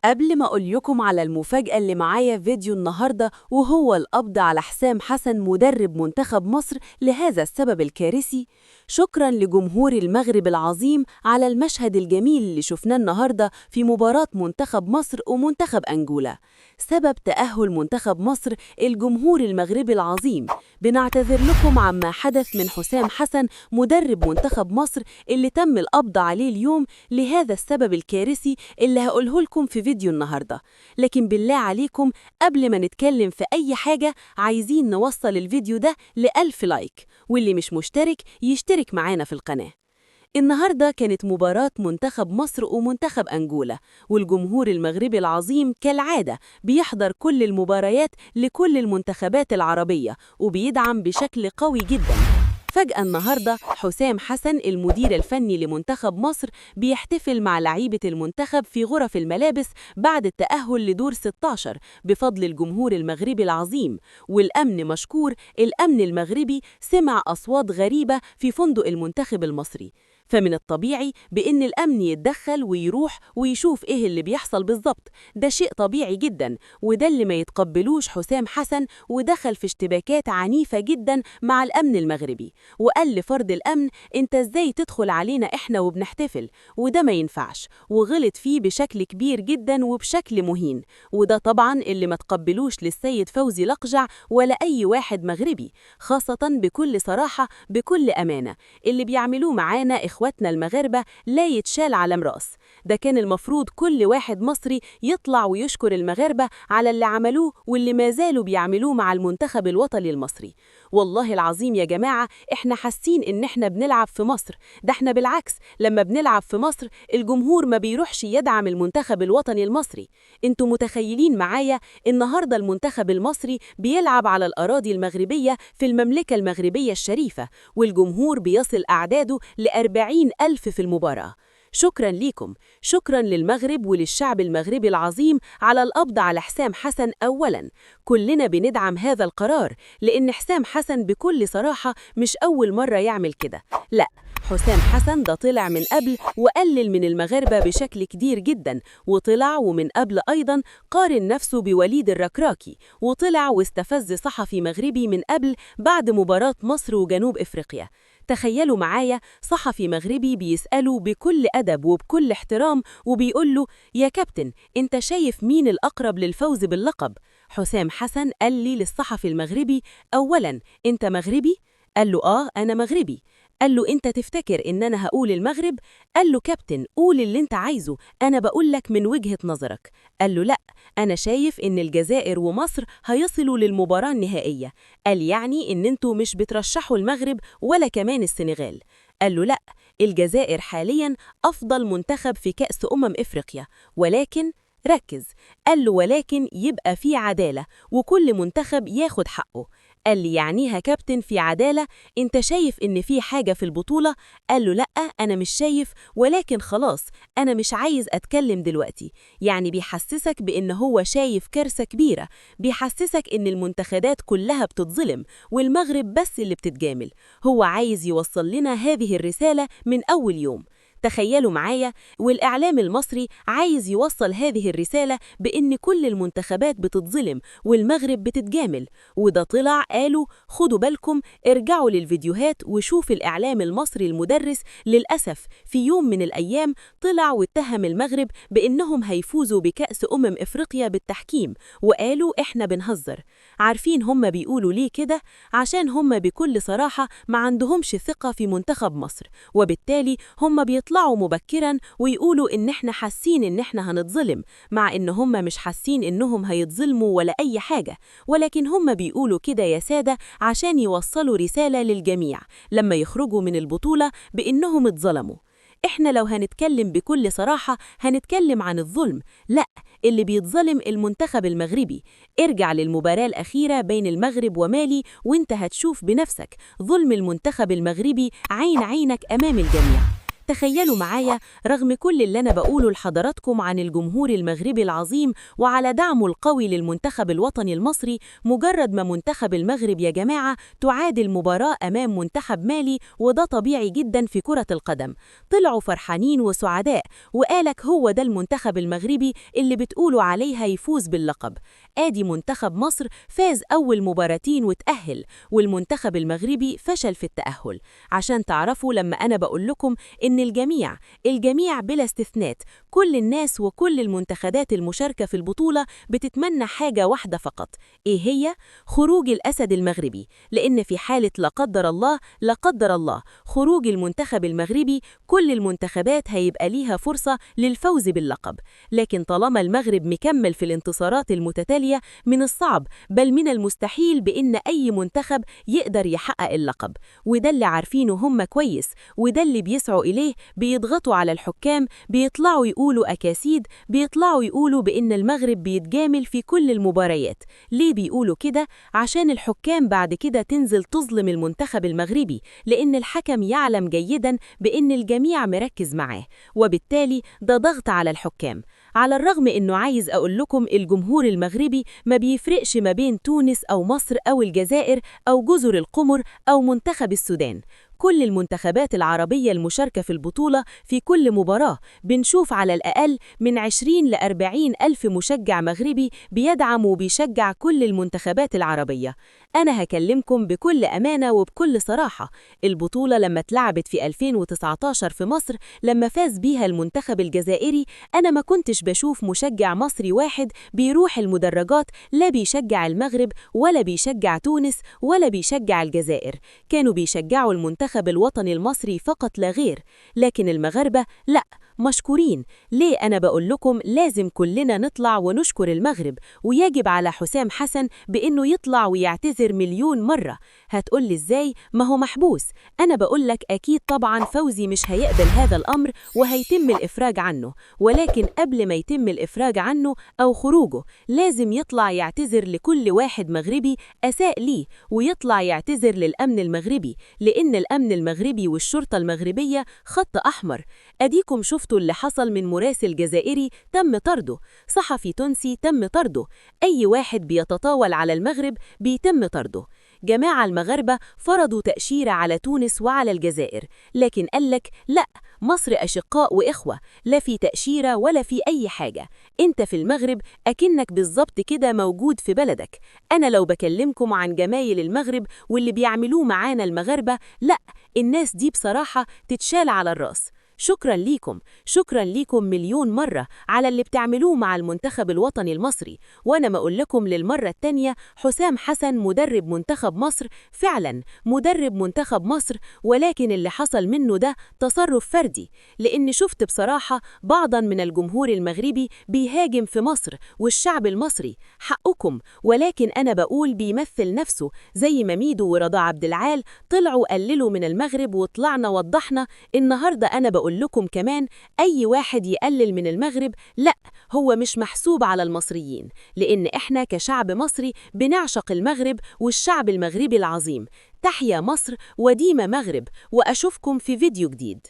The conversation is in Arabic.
قبل ما أقول لكم على المفاجأة اللي معايا في فيديو النهاردة وهو القبض على حسام حسن مدرب منتخب مصر لهذا السبب الكارثي، شكرا لجمهور المغرب العظيم على المشهد الجميل اللي شفناه النهاردة في مباراة منتخب مصر ومنتخب أنجولا. سبب تأهل منتخب مصر الجمهور المغربي العظيم. بنعتذر لكم عما حدث من حسام حسن مدرب منتخب مصر اللي تم القبض عليه اليوم لهذا السبب الكارثي اللي هقوله لكم في فيديو النهاردة. لكن بالله عليكم قبل ما نتكلم في أي حاجة عايزين نوصل الفيديو ده ل1000 لايك، واللي مش مشترك يشترك معانا في القناة. النهاردة كانت مباراة منتخب مصر ومنتخب أنجولا، والجمهور المغربي العظيم كالعادة بيحضر كل المباريات لكل المنتخبات العربية وبيدعم بشكل قوي جدا. فجأة النهاردة حسام حسن المدير الفني لمنتخب مصر بيحتفل مع لعيبة المنتخب في غرف الملابس بعد التأهل لدور 16 بفضل الجمهور المغربي العظيم. والأمن مشكور، الأمن المغربي سمع أصوات غريبة في فندق المنتخب المصري، فمن الطبيعي بأن الأمن يتدخل ويروح ويشوف إيه اللي بيحصل بالظبط. ده شيء طبيعي جدا، وده اللي ما يتقبلوش حسام حسن، ودخل في اشتباكات عنيفة جدا مع الأمن المغربي، وقال لفرد الأمن أنت إزاي تدخل علينا إحنا وبنحتفل، وده ما ينفعش، وغلط فيه بشكل كبير جدا وبشكل مهين. وده طبعا اللي ما تقبلوش للسيد فوزي لقجع ولا أي واحد مغربي، خاصة بكل صراحة بكل أمانة. اللي بيعملوه معانا إخواتنا المغاربة لا يتشال على مراس. ده كان المفروض كل واحد مصري يطلع ويشكر المغاربة على اللي عملوه واللي ما زالوا بيعملوه مع المنتخب الوطني المصري. والله العظيم يا جماعة احنا حاسين ان احنا بنلعب في مصر، ده احنا بالعكس لما بنلعب في مصر الجمهور ما بيروحش يدعم المنتخب الوطني المصري. انتوا متخيلين معايا النهاردة المنتخب المصري بيلعب على الأراضي المغربية في المملكة المغربية الشريفة، والجمهور بيصل أعداده ل40,000 في المباراة. شكرا ليكم، شكرا للمغرب وللشعب المغربي العظيم على القبض على حسام حسن. أولا كلنا بندعم هذا القرار، لأن حسام حسن بكل صراحة مش أول مرة يعمل كده، لا، حسام حسن ده طلع من قبل وقلل من المغاربة بشكل كبير جدا، وطلع ومن قبل أيضا قارن نفسه بوليد الركراكي، وطلع واستفز صحفي مغربي من قبل بعد مباراة مصر وجنوب إفريقيا. تخيلوا معايا صحفي مغربي بيسأله بكل أدب وبكل احترام وبيقول له يا كابتن انت شايف مين الأقرب للفوز باللقب؟ حسام حسن قال لي للصحفي المغربي أولا انت مغربي؟ قال له أنا مغربي. قال له انت تفتكر ان انا هقول المغرب؟ قال له كابتن قول اللي انت عايزه، انا بقول لك من وجهة نظرك. قال له لا، انا شايف ان الجزائر ومصر هيصلوا للمباراة النهائية. قال يعني ان انتوا مش بترشحوا المغرب ولا كمان السنغال. قال له لا، الجزائر حاليا افضل منتخب في كأس افريقيا، ولكن ركز، قال له ولكن يبقى في عدالة وكل منتخب ياخد حقه. قال لي يعنيها كابتن في عدالة؟ انت شايف ان في حاجة في البطولة؟ قال له لا انا مش شايف، ولكن خلاص انا مش عايز اتكلم دلوقتي. يعني بيحسسك بان هو شايف كارثة كبيرة، بيحسسك ان المنتخبات كلها بتتظلم والمغرب بس اللي بتتجامل. هو عايز يوصل لنا هذه الرسالة من اول يوم. تخيلوا معايا، والإعلام المصري عايز يوصل هذه الرسالة بأن كل المنتخبات بتتظلم والمغرب بتتجامل. وده طلع قالوا خدوا بالكم، ارجعوا للفيديوهات وشوف الإعلام المصري المدرس للأسف في يوم من الأيام طلع واتهم المغرب بأنهم هيفوزوا بكأس إفريقيا بالتحكيم، وقالوا إحنا بنهزر. عارفين هم بيقولوا ليه كده؟ عشان هم بكل صراحة ما عندهمش ثقة في منتخب مصر، وبالتالي هم بيطلعوا مبكرا ويقولوا ان احنا حاسين ان احنا هنتظلم، مع ان هم مش حاسين انهم هيتظلموا ولا اي حاجة، ولكن هم بيقولوا كده يا سادة عشان يوصلوا رسالة للجميع لما يخرجوا من البطولة بانهم اتظلموا. احنا لو هنتكلم بكل صراحة هنتكلم عن الظلم، لا، اللي بيتظلم المنتخب المغربي. ارجع للمباراة الأخيرة بين المغرب ومالي وانت هتشوف بنفسك ظلم المنتخب المغربي عين عينك أمام الجميع. تخيلوا معايا، رغم كل اللي أنا بقوله لحضراتكم عن الجمهور المغربي العظيم وعلى دعمه القوي للمنتخب الوطني المصري، مجرد ما منتخب المغرب يا جماعة تعادل مباراة أمام منتخب مالي، وده طبيعي جدا في كرة القدم، طلعوا فرحانين وسعداء وقالك هو ده المنتخب المغربي اللي بتقولوا عليه هيفوز باللقب. آدي منتخب مصر فاز أول مباراتين وتأهل، والمنتخب المغربي فشل في التأهل. عشان تعرفوا لما أنا بقول لكم إن الجميع بلا استثناء، كل الناس وكل المنتخبات المشاركة في البطولة بتتمنى حاجة واحدة فقط، إيه هي؟ خروج الأسد المغربي، لأن في حالة لا قدر الله خروج المنتخب المغربي، كل المنتخبات هيبقى ليها فرصة للفوز باللقب. لكن طالما المغرب مكمل في الانتصارات المتتالية، من الصعب بل من المستحيل بإن أي منتخب يقدر يحقق اللقب، وده اللي عارفينه هم كويس، وده اللي بيسعوا إليه. بيضغطوا على الحكام، بيطلعوا يقولوا أكاسيد، بيطلعوا يقولوا بإن المغرب بيتجامل في كل المباريات. ليه بيقولوا كده؟ عشان الحكام بعد كده تنزل تظلم المنتخب المغربي، لأن الحكم يعلم جيدا بإن الجميع مركز معاه، وبالتالي ده ضغط على الحكام. على الرغم إنه عايز أقول لكم الجمهور المغربي ما بيفرقش ما بين تونس أو مصر أو الجزائر أو جزر القمر أو منتخب السودان. كل المنتخبات العربية المشاركة في البطولة في كل مباراة بنشوف على الأقل من 20 ل 40 ألف مشجع مغربي بيدعم وبيشجع كل المنتخبات العربية. أنا هكلمكم بكل أمانة وبكل صراحة، البطولة لما اتلعبت في 2019 في مصر لما فاز بيها المنتخب الجزائري، أنا ما كنتش بشوف مشجع مصري واحد بيروح المدرجات لا بيشجع المغرب ولا بيشجع تونس ولا بيشجع الجزائر، كانوا بيشجعوا المنتخب الوطني المصري فقط لا غير. لكن المغاربة لا، مشكورين. ليه أنا بقول لكم لازم كلنا نطلع ونشكر المغرب، ويجب على حسام حسن بأنه يطلع ويعتذر مليون مرة. هتقولي إزاي؟ ما هو محبوس. أنا بقول لك أكيد طبعا فوزي مش هيقبل هذا الأمر وهيتم الإفراج عنه، ولكن قبل ما يتم الإفراج عنه أو خروجه لازم يطلع يعتذر لكل واحد مغربي أساء ليه، ويطلع يعتذر للأمن المغربي، لأن الأمن المغربي والشرطة المغربية خط أحمر. أديكم شفتوا اللي حصل من مراسل جزائري تم طرده، صحفي تونسي تم طرده، أي واحد بيتطاول على المغرب بيتم طرده. جماعة المغاربة فرضوا تأشيرة على تونس وعلى الجزائر، لكن قالك لا، مصر أشقاء وإخوة، لا في تأشيرة ولا في أي حاجة، أنت في المغرب أكنك بالظبط كده موجود في بلدك. أنا لو بكلمكم عن جمايل المغرب واللي بيعملوه معانا المغاربة، لا، الناس دي بصراحة تتشال على الراس. شكرا ليكم مليون مرة على اللي بتعملوه مع المنتخب الوطني المصري. وأنا ما أقول لكم للمرة التانية، حسام حسن مدرب منتخب مصر، فعلا مدرب منتخب مصر، ولكن اللي حصل منه ده تصرف فردي، لأن شفت بصراحة بعضا من الجمهور المغربي بيهاجم في مصر والشعب المصري، حقكم، ولكن أنا بقول بيمثل نفسه، زي ما ميدو ورضا عبد العال طلعوا قللوا من المغرب وطلعنا وضحنا. النهاردة أنا بقول لكم كمان أي واحد يقلل من المغرب لا، هو مش محسوب على المصريين، لأن إحنا كشعب مصري بنعشق المغرب والشعب المغربي العظيم. تحيا مصر وديما مغرب، وأشوفكم في فيديو جديد.